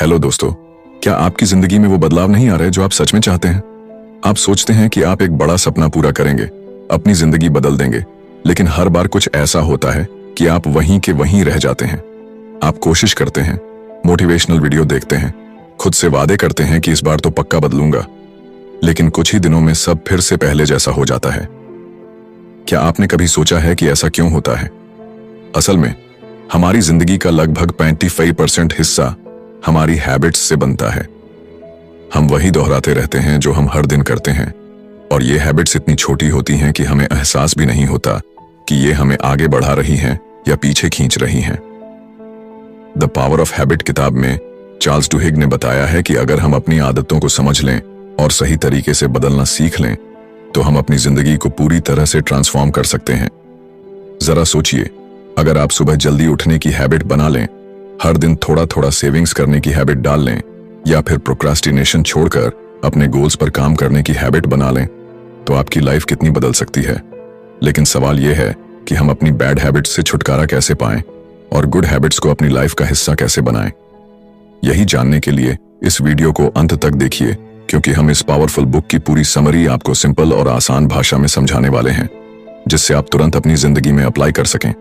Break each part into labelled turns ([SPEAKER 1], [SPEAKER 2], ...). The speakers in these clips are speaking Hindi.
[SPEAKER 1] हेलो दोस्तों, क्या आपकी जिंदगी में वो बदलाव नहीं आ रहे जो आप सच में चाहते हैं? आप सोचते हैं कि आप एक बड़ा सपना पूरा करेंगे, अपनी जिंदगी बदल देंगे, लेकिन हर बार कुछ ऐसा होता है कि आप वहीं के वहीं रह जाते हैं। आप कोशिश करते हैं, मोटिवेशनल वीडियो देखते हैं, खुद से वादे करते हैं कि इस बार तो पक्का बदलूंगा, लेकिन कुछ ही दिनों में सब फिर से पहले जैसा हो जाता है। क्या आपने कभी सोचा है कि ऐसा क्यों होता है? असल में हमारी जिंदगी का लगभग 95% हिस्सा हमारी हैबिट्स से बनता है। हम वही दोहराते रहते हैं जो हम हर दिन करते हैं, और ये हैबिट्स इतनी छोटी होती हैं कि हमें एहसास भी नहीं होता कि ये हमें आगे बढ़ा रही हैं या पीछे खींच रही हैं। द पावर ऑफ हैबिट किताब में चार्ल्स डुहिग ने बताया है कि अगर हम अपनी आदतों को समझ लें और सही तरीके से बदलना सीख लें तो हम अपनी जिंदगी को पूरी तरह से ट्रांसफॉर्म कर सकते हैं। जरा सोचिए, अगर आप सुबह जल्दी उठने की हैबिट बना लें, हर दिन थोड़ा थोड़ा सेविंग्स करने की हैबिट डाल लें, या फिर प्रोक्रास्टिनेशन छोड़कर अपने गोल्स पर काम करने की हैबिट बना लें, तो आपकी लाइफ कितनी बदल सकती है। लेकिन सवाल यह है कि हम अपनी बैड हैबिट्स से छुटकारा कैसे पाएं और गुड हैबिट्स को अपनी लाइफ का हिस्सा कैसे बनाएं। यही जानने के लिए इस वीडियो को अंत तक देखिए, क्योंकि हम इस पावरफुल बुक की पूरी समरी आपको सिंपल और आसान भाषा में समझाने वाले हैं, जिससे आप तुरंत अपनी जिंदगी में अप्लाई कर सकें।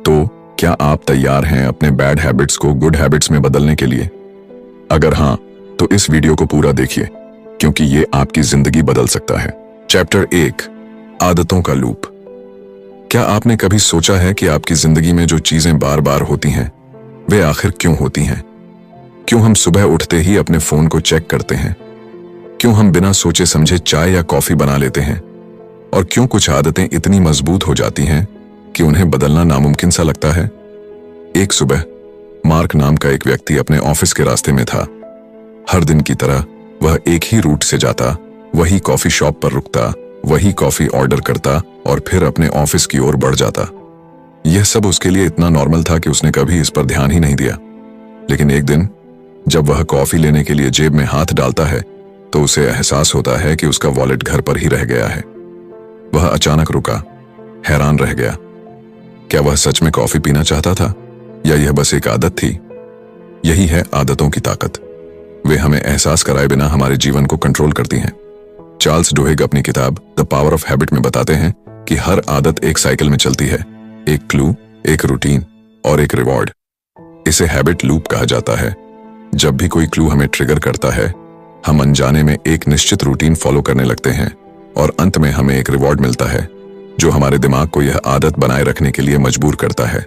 [SPEAKER 1] तो क्या आप तैयार हैं अपने बैड हैबिट्स को गुड हैबिट्स में बदलने के लिए? अगर हाँ, तो इस वीडियो को पूरा देखिए, क्योंकि ये आपकी जिंदगी बदल सकता है। चैप्टर 1, आदतों का लूप। क्या आपने कभी सोचा है कि आपकी जिंदगी में जो चीजें बार बार होती हैं, वे आखिर क्यों होती हैं? क्यों हम सुबह उठते ही अपने फोन को चेक करते हैं? क्यों हम बिना सोचे समझे चाय या कॉफी बना लेते हैं? और क्यों कुछ आदतें इतनी मजबूत हो जाती हैं कि उन्हें बदलना नामुमकिन सा लगता है? एक सुबह मार्क नाम का एक व्यक्ति अपने ऑफिस के रास्ते में था। हर दिन की तरह वह एक ही रूट से जाता, वही कॉफी शॉप पर रुकता, वही कॉफी ऑर्डर करता और फिर अपने ऑफिस की ओर बढ़ जाता। यह सब उसके लिए इतना नॉर्मल था कि उसने कभी इस पर ध्यान ही नहीं दिया। लेकिन एक दिन जब वह कॉफी लेने के लिए जेब में हाथ डालता है तो उसे एहसास होता है कि उसका वॉलेट घर पर ही रह गया है। वह अचानक रुका, हैरान रह गया। क्या वह सच में कॉफी पीना चाहता था या यह बस एक आदत थी? यही है आदतों की ताकत। वे हमें एहसास कराए बिना हमारे जीवन को कंट्रोल करती हैं। चार्ल्स डुहिग अपनी किताब द पावर ऑफ हैबिट में बताते हैं कि हर आदत एक साइकिल में चलती है, एक क्लू, एक रूटीन और एक रिवॉर्ड। इसे हैबिट लूप कहा जाता है। जब भी कोई क्लू हमें ट्रिगर करता है, हम अनजाने में एक निश्चित रूटीन फॉलो करने लगते हैं और अंत में हमें एक रिवॉर्ड मिलता है जो हमारे दिमाग को यह आदत बनाए रखने के लिए मजबूर करता है।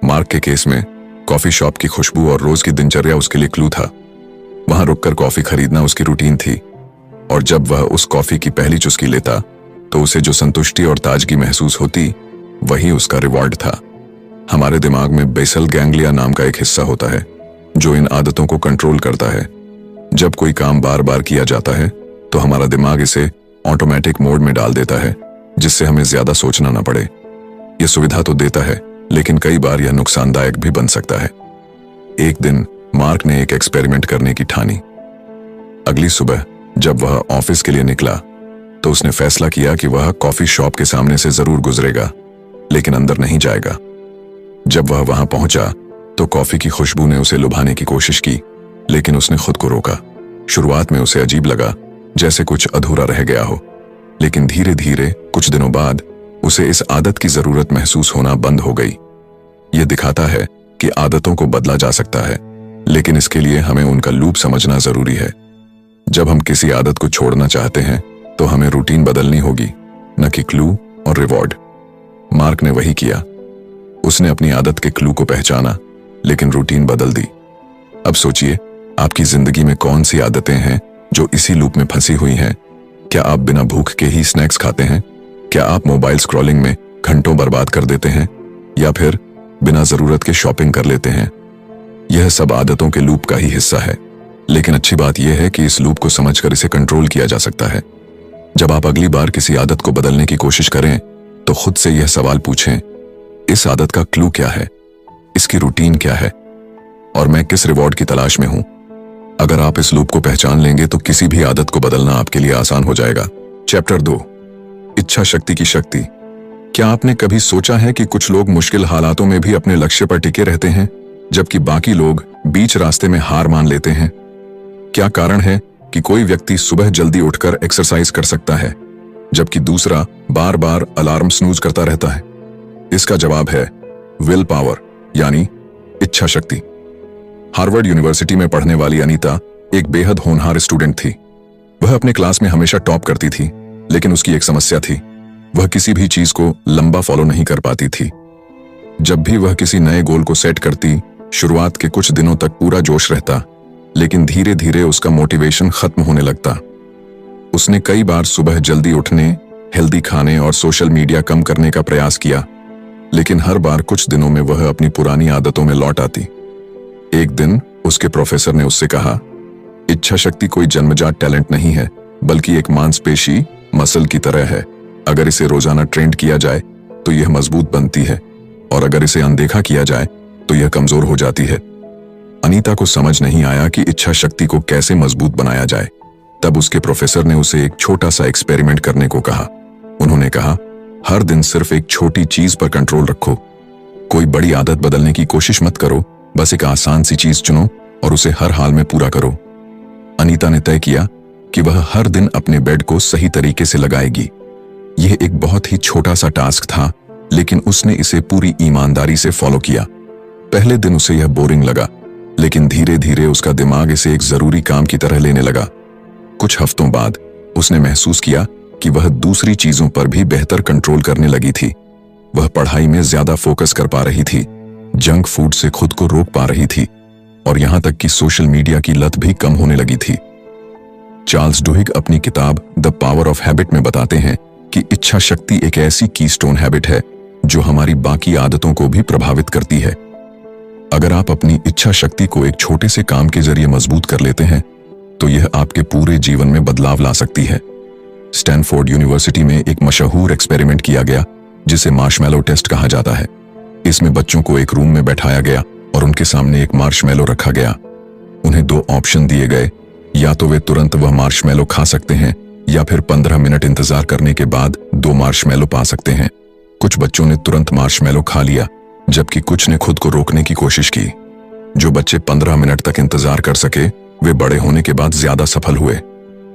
[SPEAKER 1] मार्क के केस में कॉफी शॉप की खुशबू और रोज की दिनचर्या उसके लिए क्लू था। वहां रुककर कॉफी खरीदना उसकी रूटीन थी, और जब वह उस कॉफी की पहली चुस्की लेता तो उसे जो संतुष्टि और ताजगी महसूस होती, वही उसका रिवॉर्ड था। हमारे दिमाग में बेसल गैंग्लिया नाम का एक हिस्सा होता है जो इन आदतों को कंट्रोल करता है। जब कोई काम बार बार किया जाता है तो हमारा दिमाग इसे ऑटोमेटिक मोड में डाल देता है, जिससे हमें ज्यादा सोचना न पड़े। यह सुविधा तो देता है, लेकिन कई बार यह नुकसानदायक भी बन सकता है। एक दिन मार्क ने एक एक्सपेरिमेंट करने की ठानी। अगली सुबह जब वह ऑफिस के लिए निकला तो उसने फैसला किया कि वह कॉफी शॉप के सामने से जरूर गुजरेगा, लेकिन अंदर नहीं जाएगा। जब वह वहां पहुंचा तो कॉफी की खुशबू ने उसे लुभाने की कोशिश की, लेकिन उसने खुद को रोका। शुरुआत में उसे अजीब लगा, जैसे कुछ अधूरा रह गया हो, लेकिन धीरे धीरे कुछ दिनों बाद उसे इस आदत की जरूरत महसूस होना बंद हो गई। यह दिखाता है कि आदतों को बदला जा सकता है, लेकिन इसके लिए हमें उनका लूप समझना जरूरी है। जब हम किसी आदत को छोड़ना चाहते हैं तो हमें रूटीन बदलनी होगी, न कि क्लू और रिवॉर्ड। मार्क ने वही किया। उसने अपनी आदत के क्लू को पहचाना, लेकिन रूटीन बदल दी। अब सोचिए, आपकी जिंदगी में कौन सी आदतें हैं जो इसी लूप में फंसी हुई हैं? क्या आप बिना भूख के ही स्नैक्स खाते हैं? क्या आप मोबाइल स्क्रॉलिंग में घंटों बर्बाद कर देते हैं? या फिर बिना जरूरत के शॉपिंग कर लेते हैं? यह सब आदतों के लूप का ही हिस्सा है, लेकिन अच्छी बात यह है कि इस लूप को समझकर इसे कंट्रोल किया जा सकता है। जब आप अगली बार किसी आदत को बदलने की कोशिश करें तो खुद से यह सवाल पूछें, इस आदत का क्लू क्या है? इसकी रूटीन क्या है? और मैं किस रिवॉर्ड की तलाश में हूं? अगर आप इस लूप को पहचान लेंगे तो किसी भी आदत को बदलना आपके लिए आसान हो जाएगा। चैप्टर 2, इच्छा शक्ति की शक्ति। क्या आपने कभी सोचा है कि कुछ लोग मुश्किल हालातों में भी अपने लक्ष्य पर टिके रहते हैं, जबकि बाकी लोग बीच रास्ते में हार मान लेते हैं? क्या कारण है कि कोई व्यक्ति सुबह जल्दी उठकर एक्सरसाइज कर सकता है जबकि दूसरा बार बार अलार्म स्नूज करता रहता है? इसका जवाब है विल पावर, यानी इच्छा शक्ति। हार्वर्ड यूनिवर्सिटी में पढ़ने वाली अनीता एक बेहद होनहार स्टूडेंट थी। वह अपने क्लास में हमेशा टॉप करती थी, लेकिन उसकी एक समस्या थी, वह किसी भी चीज को लंबा फॉलो नहीं कर पाती थी। जब भी वह किसी नए गोल को सेट करती, शुरुआत के कुछ दिनों तक पूरा जोश रहता, लेकिन धीरे धीरे उसका मोटिवेशन खत्म होने लगता। उसने कई बार सुबह जल्दी उठने, हेल्दी खाने और सोशल मीडिया कम करने का प्रयास किया, लेकिन हर बार कुछ दिनों में वह अपनी पुरानी आदतों में लौट आती। एक दिन उसके प्रोफेसर ने उससे कहा, इच्छा शक्ति कोई जन्मजात टैलेंट नहीं है, बल्कि एक मांसपेशी मसल की तरह है। अगर इसे रोजाना ट्रेन किया जाए तो यह मजबूत बनती है, और अगर इसे अनदेखा किया जाए तो यह कमजोर हो जाती है। अनीता को समझ नहीं आया कि इच्छा शक्ति को कैसे मजबूत बनाया जाए। तब उसके प्रोफेसर ने उसे एक छोटा सा एक्सपेरिमेंट करने को कहा। उन्होंने कहा, हर दिन सिर्फ एक छोटी चीज पर कंट्रोल रखो। कोई बड़ी आदत बदलने की कोशिश मत करो, बस एक आसान सी चीज चुनो और उसे हर हाल में पूरा करो। अनीता ने तय किया कि वह हर दिन अपने बेड को सही तरीके से लगाएगी। यह एक बहुत ही छोटा सा टास्क था, लेकिन उसने इसे पूरी ईमानदारी से फॉलो किया। पहले दिन उसे यह बोरिंग लगा, लेकिन धीरे धीरे उसका दिमाग इसे एक जरूरी काम की तरह लेने लगा। कुछ हफ्तों बाद उसने महसूस किया कि वह दूसरी चीजों पर भी बेहतर कंट्रोल करने लगी थी। वह पढ़ाई में ज्यादा फोकस कर पा रही थी, जंक फूड से खुद को रोक पा रही थी, और यहां तक कि सोशल मीडिया की लत भी कम होने लगी थी। चार्ल्स डुहिग अपनी किताब द पावर ऑफ हैबिट में बताते हैं कि इच्छा शक्ति एक ऐसी कीस्टोन हैबिट है जो हमारी बाकी आदतों को भी प्रभावित करती है। अगर आप अपनी इच्छा शक्ति को एक छोटे से काम के जरिए मजबूत कर लेते हैं, तो यह आपके पूरे जीवन में बदलाव ला सकती है। स्टैनफोर्ड यूनिवर्सिटी में एक मशहूर एक्सपेरिमेंट किया गया जिसे मार्शमैलो टेस्ट कहा जाता है। इसमें बच्चों को एक रूम में बैठाया गया और उनके सामने एक मार्शमैलो रखा गया। उन्हें 2 ऑप्शन दिए गए, या तो वे तुरंत वह मार्शमैलो खा सकते हैं या फिर 15 मिनट इंतजार करने के बाद 2 मार्शमैलो पा सकते हैं। कुछ बच्चों ने तुरंत मार्शमैलो खा लिया, जबकि कुछ ने खुद को रोकने की कोशिश की। जो बच्चे 15 मिनट तक इंतजार कर सके, वे बड़े होने के बाद ज्यादा सफल हुए।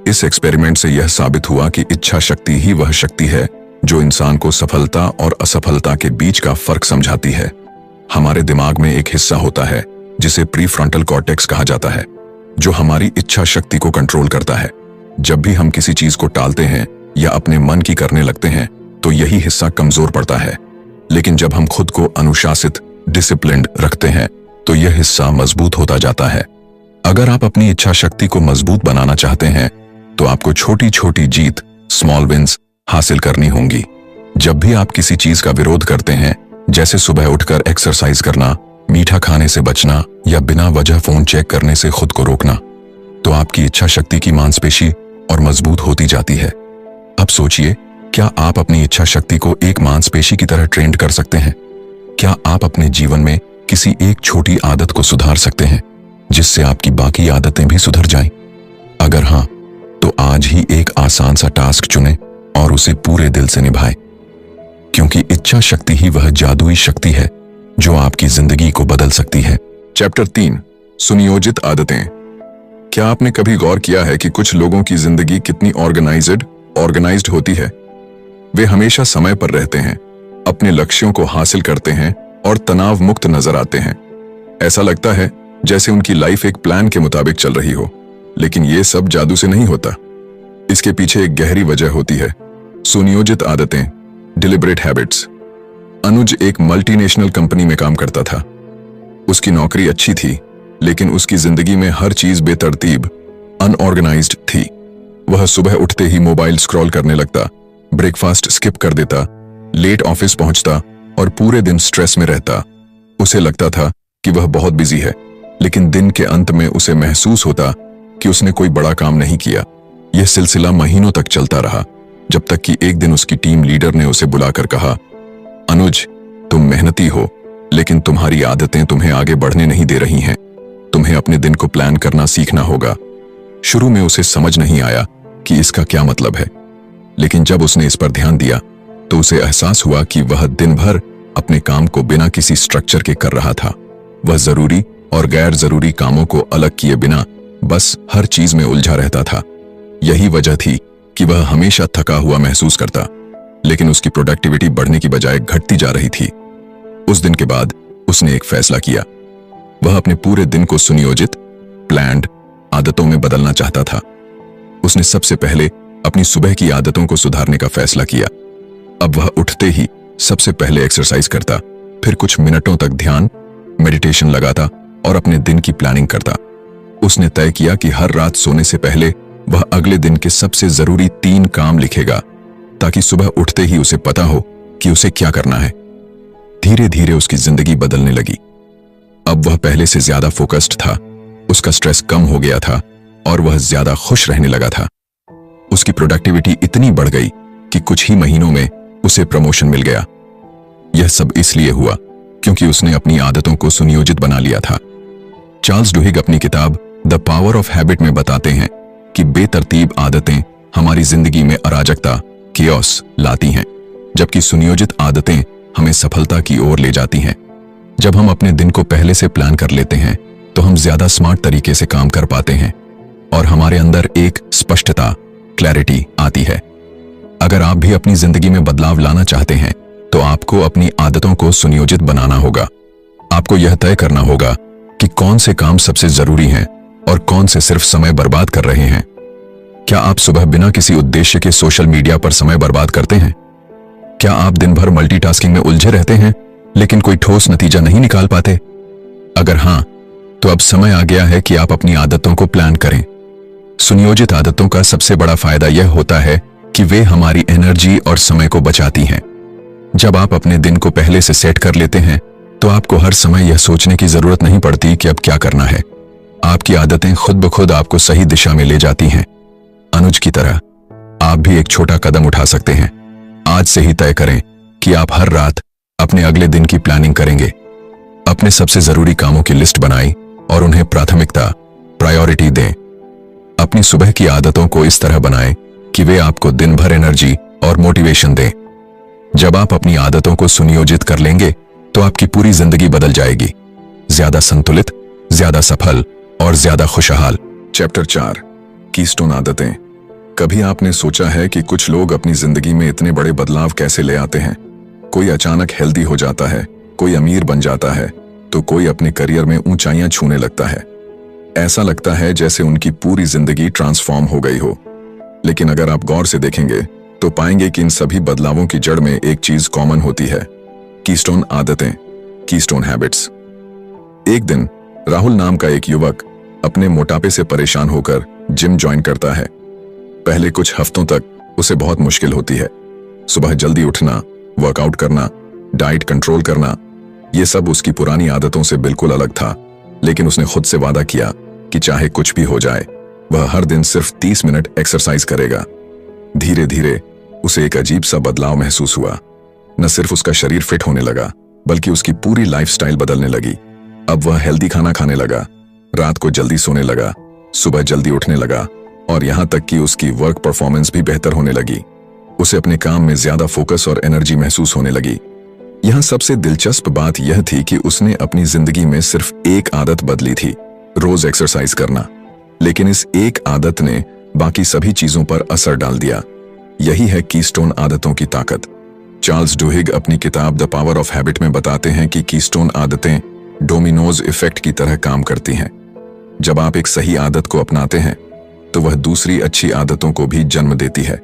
[SPEAKER 1] इस एक्सपेरिमेंट से यह साबित हुआ कि इच्छा शक्ति ही वह शक्ति है जो इंसान को सफलता और असफलता के बीच का फर्क समझाती है। हमारे दिमाग में एक हिस्सा होता है जिसे प्रीफ्रंटल कॉर्टेक्स कहा जाता है, जो हमारी इच्छा शक्ति को कंट्रोल करता है। जब भी हम किसी चीज को टालते हैं या अपने मन की करने लगते हैं, तो यही हिस्सा कमजोर पड़ता है। लेकिन जब हम खुद को अनुशासित, डिसिप्लिन्ड रखते हैं, तो यह हिस्सा मजबूत होता जाता है। अगर आप अपनी इच्छा शक्ति को मजबूत बनाना चाहते हैं, तो आपको छोटी छोटी जीत, स्मॉल विंस हासिल करनी होंगी। जब भी आप किसी चीज का विरोध करते हैं, जैसे सुबह उठकर एक्सरसाइज करना, मीठा खाने से बचना या बिना वजह फोन चेक करने से खुद को रोकना, तो आपकी इच्छा शक्ति की मांसपेशी और मजबूत होती जाती है। अब सोचिए, क्या आप अपनी इच्छा शक्ति को एक मांसपेशी की तरह ट्रेंड कर सकते हैं? क्या आप अपने जीवन में किसी एक छोटी आदत को सुधार सकते हैं जिससे आपकी बाकी आदतें भी सुधर जाएं? अगर हाँ, तो आज ही एक आसान सा टास्क चुनें और उसे पूरे दिल से निभाएं, क्योंकि इच्छा शक्ति ही वह जादुई शक्ति है जो आपकी जिंदगी को बदल सकती है। चैप्टर 3, सुनियोजित आदतें। क्या आपने कभी गौर किया है कि कुछ लोगों की जिंदगी कितनी ऑर्गेनाइज्ड होती है? वे हमेशा समय पर रहते हैं, अपने लक्ष्यों को हासिल करते हैं और तनाव मुक्त नजर आते हैं। ऐसा लगता है जैसे उनकी लाइफ एक प्लान के मुताबिक चल रही हो, लेकिन यह सब जादू से नहीं होता। इसके पीछे एक गहरी वजह होती है, सुनियोजित आदतें, डिलिबरेट हैबिट्स। अनुज एक मल्टीनेशनल कंपनी में काम करता था। उसकी नौकरी अच्छी थी, लेकिन उसकी जिंदगी में हर चीज बेतरतीब, अनऑर्गेनाइज्ड थी। वह सुबह उठते ही मोबाइल स्क्रॉल करने लगता, ब्रेकफास्ट स्किप कर देता, लेट ऑफिस पहुंचता और पूरे दिन स्ट्रेस में रहता। उसे लगता था कि वह बहुत बिजी है, लेकिन दिन के अंत में उसे महसूस होता कि उसने कोई बड़ा काम नहीं किया। यह सिलसिला महीनों तक चलता रहा, जब तक कि एक दिन उसकी टीम लीडर ने उसे बुलाकर कहा, अनुज, तुम मेहनती हो, लेकिन तुम्हारी आदतें तुम्हें आगे बढ़ने नहीं दे रही हैं। तुम्हें अपने दिन को प्लान करना सीखना होगा। शुरू में उसे समझ नहीं आया कि इसका क्या मतलब है, लेकिन जब उसने इस पर ध्यान दिया तो उसे एहसास हुआ कि वह दिन भर अपने काम को बिना किसी स्ट्रक्चर के कर रहा था। वह जरूरी और गैर जरूरी कामों को अलग किए बिना बस हर चीज में उलझा रहता था। यही वजह थी कि वह हमेशा थका हुआ महसूस करता, लेकिन उसकी प्रोडक्टिविटी बढ़ने की बजाय घटती जा रही थी। उस दिन के बाद उसने एक फैसला किया। वह अपने पूरे दिन को सुनियोजित, प्लान्ड आदतों में बदलना चाहता था। उसने सबसे पहले अपनी सुबह की आदतों को सुधारने का फैसला किया। अब वह उठते ही सबसे पहले एक्सरसाइज करता, फिर कुछ मिनटों तक ध्यान, मेडिटेशन लगाता और अपने दिन की प्लानिंग करता। उसने तय किया कि हर रात सोने से पहले वह अगले दिन के सबसे जरूरी 3 काम लिखेगा, ताकि सुबह उठते ही उसे पता हो कि उसे क्या करना है। धीरे धीरे उसकी जिंदगी बदलने लगी। अब वह पहले से ज्यादा फोकस्ड था, उसका स्ट्रेस कम हो गया था और वह ज्यादा खुश रहने लगा था। उसकी प्रोडक्टिविटी इतनी बढ़ गई कि कुछ ही महीनों में उसे प्रमोशन मिल गया। यह सब इसलिए हुआ क्योंकि उसने अपनी आदतों को सुनियोजित बना लिया था। चार्ल्स डुहिग अपनी किताब द पावर ऑफ हैबिट में बताते हैं कि बेतरतीब आदतें हमारी जिंदगी में अराजकता, केओस लाती हैं, जबकि सुनियोजित आदतें हमें सफलता की ओर ले जाती हैं। जब हम अपने दिन को पहले से प्लान कर लेते हैं तो हम ज्यादा स्मार्ट तरीके से काम कर पाते हैं और हमारे अंदर एक स्पष्टता, क्लैरिटी आती है। अगर आप भी अपनी जिंदगी में बदलाव लाना चाहते हैं तो आपको अपनी आदतों को सुनियोजित बनाना होगा। आपको यह तय करना होगा कि कौन से काम सबसे जरूरी हैं और कौन से सिर्फ समय बर्बाद कर रहे हैं। क्या आप सुबह बिना किसी उद्देश्य के सोशल मीडिया पर समय बर्बाद करते हैं? क्या आप दिन भर मल्टीटास्किंग में उलझे रहते हैं लेकिन कोई ठोस नतीजा नहीं निकाल पाते? अगर हां, तो अब समय आ गया है कि आप अपनी आदतों को प्लान करें। सुनियोजित आदतों का सबसे बड़ा फायदा यह होता है कि वे हमारी एनर्जी और समय को बचाती हैं। जब आप अपने दिन को पहले से सेट कर लेते हैं तो आपको हर समय यह सोचने की जरूरत नहीं पड़ती कि अब क्या करना है। आपकी आदतें खुद ब खुद आपको सही दिशा में ले जाती हैं। अनुज की तरह आप भी एक छोटा कदम उठा सकते हैं। आज से ही तय करें कि आप हर रात अपने अगले दिन की प्लानिंग करेंगे। अपने सबसे जरूरी कामों की लिस्ट बनाएं और उन्हें प्राथमिकता, प्रायोरिटी दें। अपनी सुबह की आदतों को इस तरह बनाएं कि वे आपको दिन भर एनर्जी और मोटिवेशन दें। जब आप अपनी आदतों को सुनियोजित कर लेंगे तो आपकी पूरी जिंदगी बदल जाएगी, ज्यादा संतुलित, ज्यादा सफल और ज्यादा खुशहाल। चैप्टर 4, कीस्टोन आदतें। कभी आपने सोचा है कि कुछ लोग अपनी जिंदगी में इतने बड़े बदलाव कैसे ले आते हैं? कोई अचानक हेल्दी हो जाता है, कोई अमीर बन जाता है, तो कोई अपने करियर में ऊंचाइयां छूने लगता है। ऐसा लगता है जैसे उनकी पूरी जिंदगी ट्रांसफॉर्म हो गई हो। लेकिन अगर आप गौर से देखेंगे तो पाएंगे कि इन सभी बदलावों की जड़ में एक चीज कॉमन होती है, कीस्टोन आदतें, कीस्टोन हैबिट्स। एक दिन राहुल नाम का एक युवक अपने मोटापे से परेशान होकर जिम ज्वाइन करता है। पहले कुछ हफ्तों तक उसे बहुत मुश्किल होती है। सुबह जल्दी उठना, वर्कआउट करना, डाइट कंट्रोल करना, यह सब उसकी पुरानी आदतों से बिल्कुल अलग था। लेकिन उसने खुद से वादा किया कि चाहे कुछ भी हो जाए वह हर दिन सिर्फ 30 मिनट एक्सरसाइज करेगा। धीरे धीरे उसे एक अजीब सा बदलाव महसूस हुआ। न सिर्फ उसका शरीर फिट होने लगा बल्कि उसकी पूरी लाइफस्टाइल बदलने लगी। अब वह हेल्दी खाना खाने लगा, रात को जल्दी सोने लगा, सुबह जल्दी उठने लगा और यहां तक कि उसकी वर्क परफॉर्मेंस भी बेहतर होने लगी। उसे अपने काम में ज्यादा फोकस और एनर्जी महसूस होने लगी। यहां सबसे दिलचस्प बात यह थी कि उसने अपनी जिंदगी में सिर्फ एक आदत बदली थी, रोज एक्सरसाइज करना। लेकिन इस एक आदत ने बाकी सभी चीजों पर असर डाल दिया। यही है कीस्टोन आदतों की ताकत। चार्ल्स डुहिग अपनी किताब द पावर ऑफ हैबिट में बताते हैं कि कीस्टोन आदतें डोमिनोज इफेक्ट की तरह काम करती हैं। जब आप एक सही आदत को अपनाते हैं तो वह दूसरी अच्छी आदतों को भी जन्म देती है।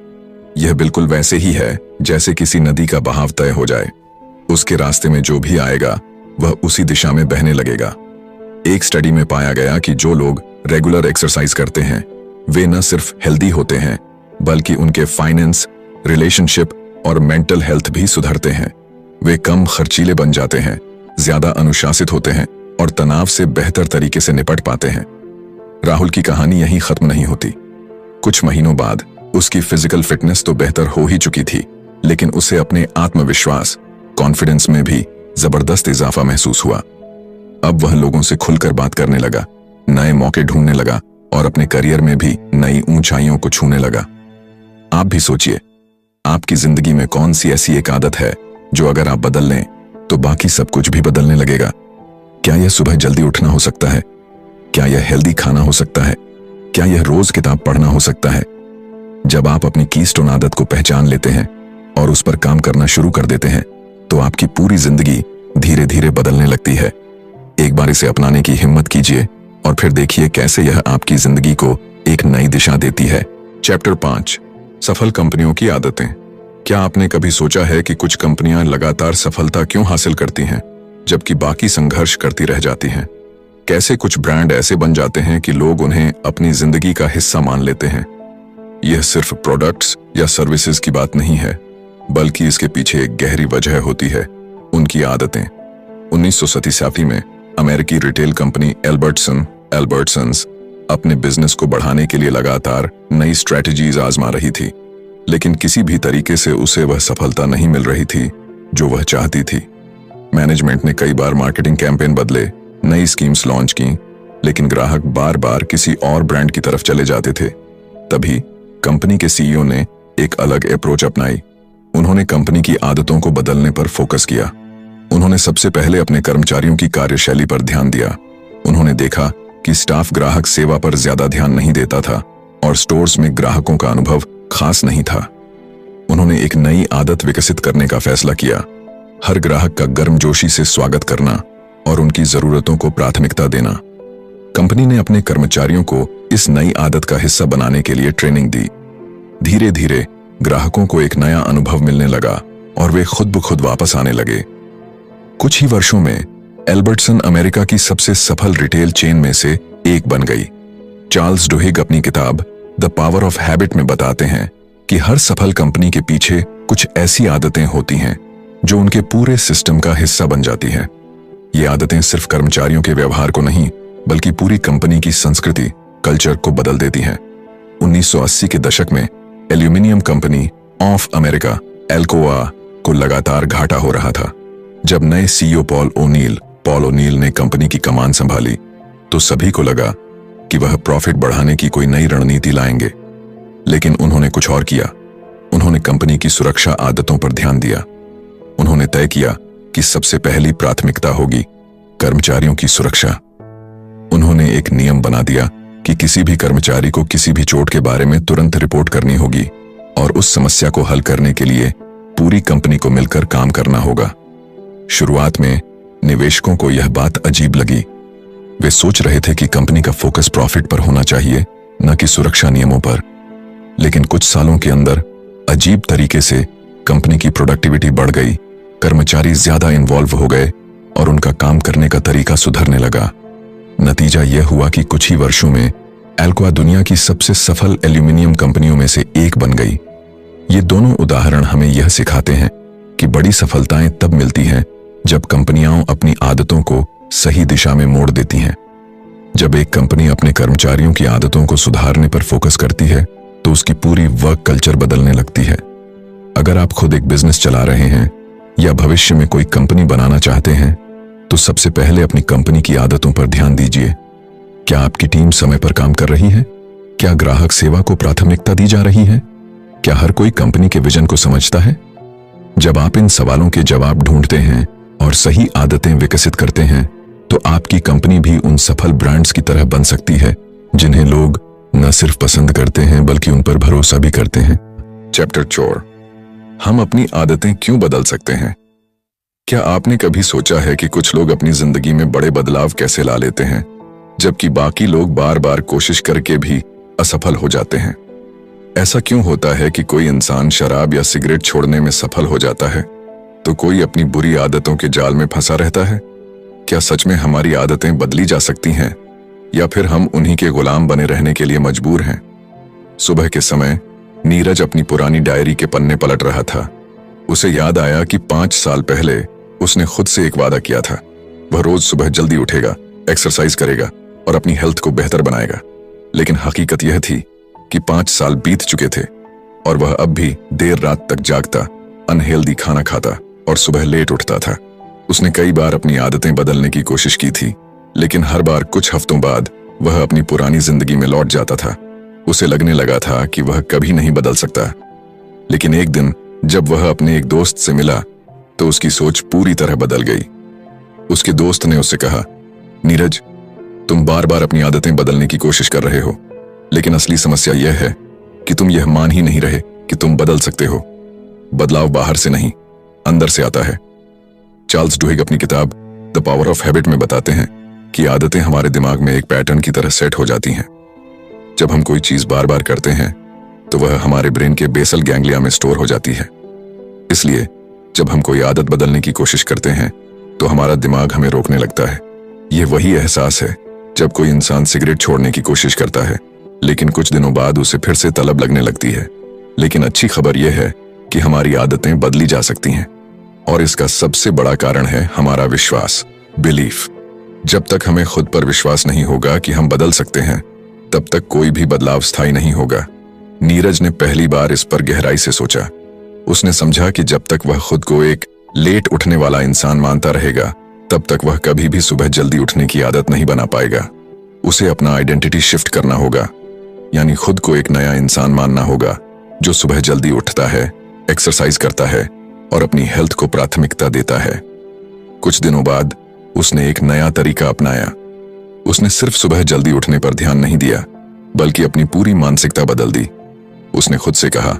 [SPEAKER 1] यह बिल्कुल वैसे ही है जैसे किसी नदी का बहाव तय हो जाए। उसके रास्ते में जो भी आएगा वह उसी दिशा में बहने लगेगा। एक स्टडी में पाया गया कि जो लोग रेगुलर एक्सरसाइज करते हैं वे न सिर्फ हेल्दी होते हैं बल्कि उनके फाइनेंस, रिलेशनशिप और मेंटल हेल्थ भी सुधरते हैं। वे कम खर्चीले बन जाते हैं, ज्यादा अनुशासित होते हैं और तनाव से बेहतर तरीके से निपट पाते हैं। राहुल की कहानी यहीं खत्म नहीं होती। कुछ महीनों बाद उसकी फिजिकल फिटनेस तो बेहतर हो ही चुकी थी, लेकिन उसे अपने आत्मविश्वास, कॉन्फिडेंस में भी जबरदस्त इजाफा महसूस हुआ। अब वह लोगों से खुलकर बात करने लगा, नए मौके ढूंढने लगा और अपने करियर में भी नई ऊंचाइयों को छूने लगा। आप भी सोचिए, आपकी जिंदगी में कौन सी ऐसी एक आदत है जो अगर आप बदल लें तो बाकी सब कुछ भी बदलने लगेगा। क्या यह सुबह जल्दी उठना हो सकता है? क्या यह हेल्दी खाना हो सकता है? क्या यह रोज किताब पढ़ना हो सकता है? जब आप अपनी कीस्टोन आदत को पहचान लेते हैं और उस पर काम करना शुरू कर देते हैं तो आपकी पूरी जिंदगी धीरे धीरे बदलने लगती है। एक बार इसे अपनाने की हिम्मत कीजिए और फिर देखिए कैसे यह आपकी जिंदगी को एक नई दिशा देती है। चैप्टर 5, सफल कंपनियों की आदतें। क्या आपने कभी सोचा है कि कुछ कंपनियां लगातार सफलता क्यों हासिल करती हैं जबकि बाकी संघर्ष करती रह जाती हैं? कैसे कुछ ब्रांड ऐसे बन जाते हैं कि लोग उन्हें अपनी जिंदगी का हिस्सा मान लेते हैं? यह सिर्फ प्रोडक्ट्स या सर्विसेज की बात नहीं है, बल्कि इसके पीछे एक गहरी वजह होती है, उनकी आदतें। 1987 में अमेरिकी रिटेल कंपनी एल्बर्टसन्स अपने बिजनेस को बढ़ाने के लिए लगातार नई स्ट्रेटजीज आजमा रही थी, लेकिन किसी भी तरीके से उसे वह सफलता नहीं मिल रही थी जो वह चाहती थी। मैनेजमेंट ने कई बार मार्केटिंग कैंपेन बदले, नई स्कीम्स लॉन्च की, लेकिन ग्राहक बार बार किसी और ब्रांड की तरफ चले जाते थे। तभी कंपनी के सीईओ ने एक अलग अप्रोच अपनाई। उन्होंने कंपनी की आदतों को बदलने पर फोकस किया। उन्होंने सबसे पहले अपने कर्मचारियों की कार्यशैली पर ध्यान दिया। उन्होंने देखा कि स्टाफ ग्राहक सेवा पर ज्यादा ध्यान नहीं देता था और स्टोर्स में ग्राहकों का अनुभव खास नहीं था। उन्होंने एक नई आदत विकसित करने का फैसला किया, हर ग्राहक का गर्मजोशी से स्वागत करना और उनकी जरूरतों को प्राथमिकता देना। कंपनी ने अपने कर्मचारियों को इस नई आदत का हिस्सा बनाने के लिए ट्रेनिंग दी। धीरे धीरे ग्राहकों को एक नया अनुभव मिलने लगा और वे खुद ब खुद वापस आने लगे। कुछ ही वर्षों में एल्बर्टसन अमेरिका की सबसे सफल रिटेल चेन में से एक बन गई। चार्ल्स डुहिग अपनी किताब द पावर ऑफ हैबिट में बताते हैं कि हर सफल कंपनी के पीछे कुछ ऐसी आदतें होती हैं जो उनके पूरे सिस्टम का हिस्सा बन जाती हैं। ये आदतें सिर्फ कर्मचारियों के व्यवहार को नहीं, बल्कि पूरी कंपनी की संस्कृति, कल्चर को बदल देती हैं। 1980 के दशक में aluminium company of America Alcoa को लगातार घाटा हो रहा था। जब नए सीईओ पॉल ओनील ने कंपनी की कमान संभाली तो सभी को लगा कि वह प्रॉफिट बढ़ाने की कोई नई रणनीति लाएंगे, लेकिन उन्होंने कुछ और किया। उन्होंने कंपनी की सुरक्षा आदतों पर ध्यान दिया। उन्होंने तय किया कि सबसे पहली प्राथमिकता होगी कर्मचारियों की सुरक्षा। उन्होंने एक नियम बना दिया कि किसी भी कर्मचारी को किसी भी चोट के बारे में तुरंत रिपोर्ट करनी होगी और उस समस्या को हल करने के लिए पूरी कंपनी को मिलकर काम करना होगा। शुरुआत में निवेशकों को यह बात अजीब लगी। वे सोच रहे थे कि कंपनी का फोकस प्रॉफिट पर होना चाहिए, न कि सुरक्षा नियमों पर। लेकिन कुछ सालों के अंदर अजीब तरीके से कंपनी की प्रोडक्टिविटी बढ़ गई, कर्मचारी ज्यादा इन्वॉल्व हो गए और उनका काम करने का तरीका सुधरने लगा। नतीजा यह हुआ कि कुछ ही वर्षों में एल्कोआ दुनिया की सबसे सफल एल्यूमिनियम कंपनियों में से एक बन गई। ये दोनों उदाहरण हमें यह सिखाते हैं कि बड़ी सफलताएं तब मिलती हैं जब कंपनियां अपनी आदतों को सही दिशा में मोड़ देती हैं। जब एक कंपनी अपने कर्मचारियों की आदतों को सुधारने पर फोकस करती है तो उसकी पूरी वर्क कल्चर बदलने लगती है। अगर आप खुद एक बिजनेस चला रहे हैं या भविष्य में कोई कंपनी बनाना चाहते हैं तो सबसे पहले अपनी कंपनी की आदतों पर ध्यान दीजिए। क्या आपकी टीम समय पर काम कर रही है? क्या ग्राहक सेवा को प्राथमिकता दी जा रही है? क्या हर कोई कंपनी के विजन को समझता है? जब आप इन सवालों के जवाब ढूंढते हैं और सही आदतें विकसित करते हैं तो आपकी कंपनी भी उन सफल ब्रांड्स की तरह बन सकती है जिन्हें लोग न सिर्फ पसंद करते हैं बल्कि उन पर भरोसा भी करते हैं। चैप्टर 4, हम अपनी आदतें क्यों बदल सकते हैं? क्या आपने कभी सोचा है कि कुछ लोग अपनी जिंदगी में बड़े बदलाव कैसे ला लेते हैं जबकि बाकी लोग बार बार कोशिश करके भी असफल हो जाते हैं? ऐसा क्यों होता है कि कोई इंसान शराब या सिगरेट छोड़ने में सफल हो जाता है तो कोई अपनी बुरी आदतों के जाल में फंसा रहता है? क्या सच में हमारी आदतें बदली जा सकती हैं या फिर हम उन्हीं के गुलाम बने रहने के लिए मजबूर हैं? सुबह के समय नीरज अपनी पुरानी डायरी के पन्ने पलट रहा था। उसे याद आया कि 5 साल पहले उसने खुद से एक वादा किया था। वह रोज सुबह जल्दी उठेगा, एक्सरसाइज करेगा और अपनी हेल्थ को बेहतर बनाएगा। लेकिन हकीकत यह थी कि 5 साल बीत चुके थे और वह अब भी देर रात तक जागता, अनहेल्दी खाना खाता और सुबह लेट उठता था। उसने कई बार अपनी आदतें बदलने की कोशिश की थी, लेकिन हर बार कुछ हफ्तों बाद वह अपनी पुरानी जिंदगी में लौट जाता था। उसे लगने लगा था कि वह कभी नहीं बदल सकता। लेकिन एक दिन जब वह अपने एक दोस्त से मिला तो उसकी सोच पूरी तरह बदल गई। उसके दोस्त ने उससे कहा नीरज, तुम बार बार अपनी आदतें बदलने की कोशिश कर रहे हो, लेकिन असली समस्या यह है कि तुम यह मान ही नहीं रहे कि तुम बदल सकते हो। बदलाव बाहर से नहीं, अंदर से आता है। चार्ल्स डुहिग अपनी किताब द पावर ऑफ हैबिट में बताते हैं कि आदतें हमारे दिमाग में एक पैटर्न की तरह सेट हो जाती हैं। जब हम कोई चीज बार बार करते हैं तो वह हमारे ब्रेन के बेसल गैंग्लिया में स्टोर हो जाती है। इसलिए जब हम कोई आदत बदलने की कोशिश करते हैं तो हमारा दिमाग हमें रोकने लगता है। यह वही एहसास है जब कोई इंसान सिगरेट छोड़ने की कोशिश करता है, लेकिन कुछ दिनों बाद उसे फिर से तलब लगने लगती है। लेकिन अच्छी खबर यह है कि हमारी आदतें बदली जा सकती हैं, और इसका सबसे बड़ा कारण है हमारा विश्वास, बिलीफ। जब तक हमें खुद पर विश्वास नहीं होगा कि हम बदल सकते हैं, तब तक कोई भी बदलाव स्थायी नहीं होगा। नीरज ने पहली बार इस पर गहराई से सोचा। उसने समझा कि जब तक वह खुद को एक लेट उठने वाला इंसान मानता रहेगा, तब तक वह कभी भी सुबह जल्दी उठने की आदत नहीं बना पाएगा। उसे अपना आइडेंटिटी शिफ्ट करना होगा, यानी खुद को एक नया इंसान मानना होगा जो सुबह जल्दी उठता है, एक्सरसाइज करता है और अपनी हेल्थ को प्राथमिकता देता है। कुछ दिनों बाद उसने एक नया तरीका अपनाया। उसने सिर्फ सुबह जल्दी उठने पर ध्यान नहीं दिया, बल्कि अपनी पूरी मानसिकता बदल दी। उसने खुद से कहा,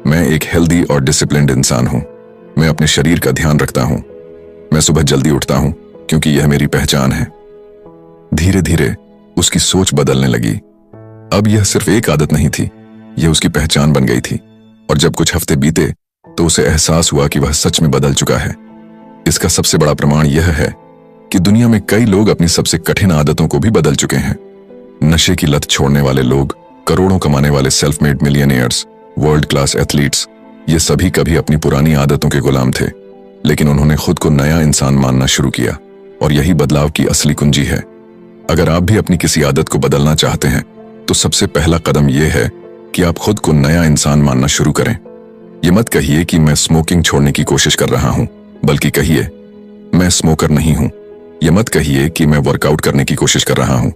[SPEAKER 1] मैं एक हेल्दी और डिसिप्लिन्ड इंसान हूं। मैं अपने शरीर का ध्यान रखता हूं। मैं सुबह जल्दी उठता हूं क्योंकि यह मेरी पहचान है। धीरे धीरे उसकी सोच बदलने लगी। अब यह सिर्फ एक आदत नहीं थी, यह उसकी पहचान बन गई थी। और जब कुछ हफ्ते बीते तो उसे एहसास हुआ कि वह सच में बदल चुका है। इसका सबसे बड़ा प्रमाण यह है कि दुनिया में कई लोग अपनी सबसे कठिन आदतों को भी बदल चुके हैं। नशे की लत छोड़ने वाले लोग, करोड़ों कमाने वाले self made millionaires, world class athletes, ये सभी कभी अपनी पुरानी आदतों के गुलाम थे, लेकिन उन्होंने खुद को नया इंसान मानना शुरू किया। और यही बदलाव की असली कुंजी है। अगर आप भी अपनी किसी आदत को बदलना चाहते हैं तो सबसे पहला कदम यह है कि आप खुद को नया इंसान मानना शुरू करें। ये मत कहिए कि मैं स्मोकिंग छोड़ने की कोशिश कर रहा हूं, बल्कि कहिए मैं स्मोकर नहीं हूं। ये मत कहिए कि मैं वर्कआउट करने की कोशिश कर रहा हूं,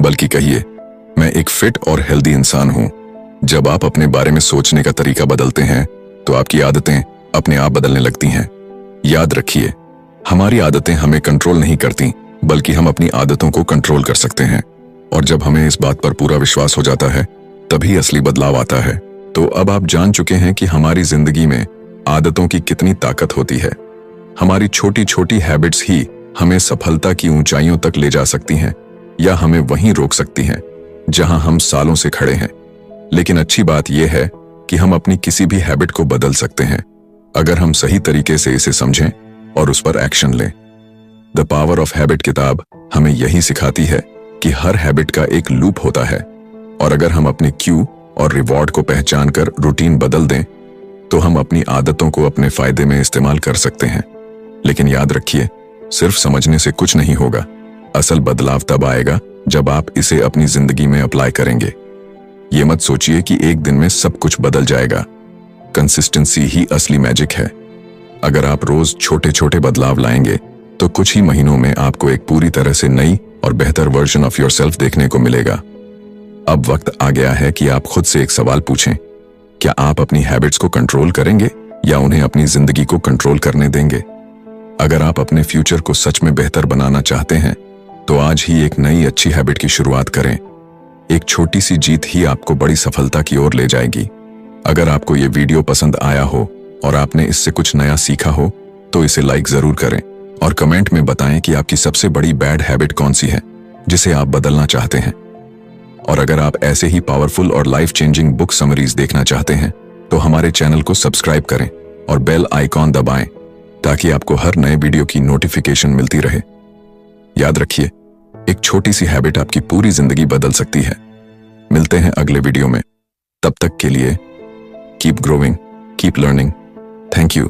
[SPEAKER 1] बल्कि कहिए मैं एक फिट और हेल्दी इंसान हूं। जब आप अपने बारे में सोचने का तरीका बदलते हैं तो आपकी आदतें अपने आप बदलने लगती हैं। याद रखिए, हमारी आदतें हमें कंट्रोल नहीं करती, बल्कि हम अपनी आदतों को कंट्रोल कर सकते हैं। और जब हमें इस बात पर पूरा विश्वास हो जाता है, तभी असली बदलाव आता है। तो अब आप जान चुके हैं कि हमारी जिंदगी में आदतों की कितनी ताकत होती है। हमारी छोटी छोटी हैबिट्स ही हमें सफलता की ऊंचाइयों तक ले जा सकती हैं, या हमें वहीं रोक सकती हैं जहां हम सालों से खड़े हैं। लेकिन अच्छी बात यह है कि हम अपनी किसी भी हैबिट को बदल सकते हैं, अगर हम सही तरीके से इसे समझें और उस पर एक्शन लें। द पावर ऑफ हैबिट किताब हमें यही सिखाती है कि हर हैबिट का एक लूप होता है, और अगर हम अपने क्यू और रिवॉर्ड को पहचान कर रूटीन बदल दें तो हम अपनी आदतों को अपने फायदे में इस्तेमाल कर सकते हैं। लेकिन याद रखिए, सिर्फ समझने से कुछ नहीं होगा। असल बदलाव तब आएगा जब आप इसे अपनी जिंदगी में अप्लाई करेंगे। ये मत सोचिए कि एक दिन में सब कुछ बदल जाएगा। कंसिस्टेंसी ही असली मैजिक है। अगर आप रोज छोटे छोटे बदलाव लाएंगे तो कुछ ही महीनों में आपको एक पूरी तरह से नई और बेहतर वर्जन ऑफ योरसेल्फ देखने को मिलेगा। अब वक्त आ गया है कि आप खुद से एक सवाल पूछें, क्या आप अपनी हैबिट्स को कंट्रोल करेंगे या उन्हें अपनी जिंदगी को कंट्रोल करने देंगे? अगर आप अपने फ्यूचर को सच में बेहतर बनाना चाहते हैं तो आज ही एक नई अच्छी हैबिट की शुरुआत करें। एक छोटी सी जीत ही आपको बड़ी सफलता की ओर ले जाएगी। अगर आपको ये वीडियो पसंद आया हो और आपने इससे कुछ नया सीखा हो तो इसे लाइक जरूर करें और कमेंट में बताएं कि आपकी सबसे बड़ी बैड हैबिट कौन सी है जिसे आप बदलना चाहते हैं। और अगर आप ऐसे ही पावरफुल और लाइफ चेंजिंग बुक समरीज देखना चाहते हैं तो हमारे चैनल को सब्सक्राइब करें और बेल आइकॉन दबाएं ताकि आपको हर नए वीडियो की नोटिफिकेशन मिलती रहे। याद रखिए, एक छोटी सी हैबिट आपकी पूरी जिंदगी बदल सकती है। मिलते हैं अगले वीडियो में। तब तक के लिए keep growing, keep learning. Thank you.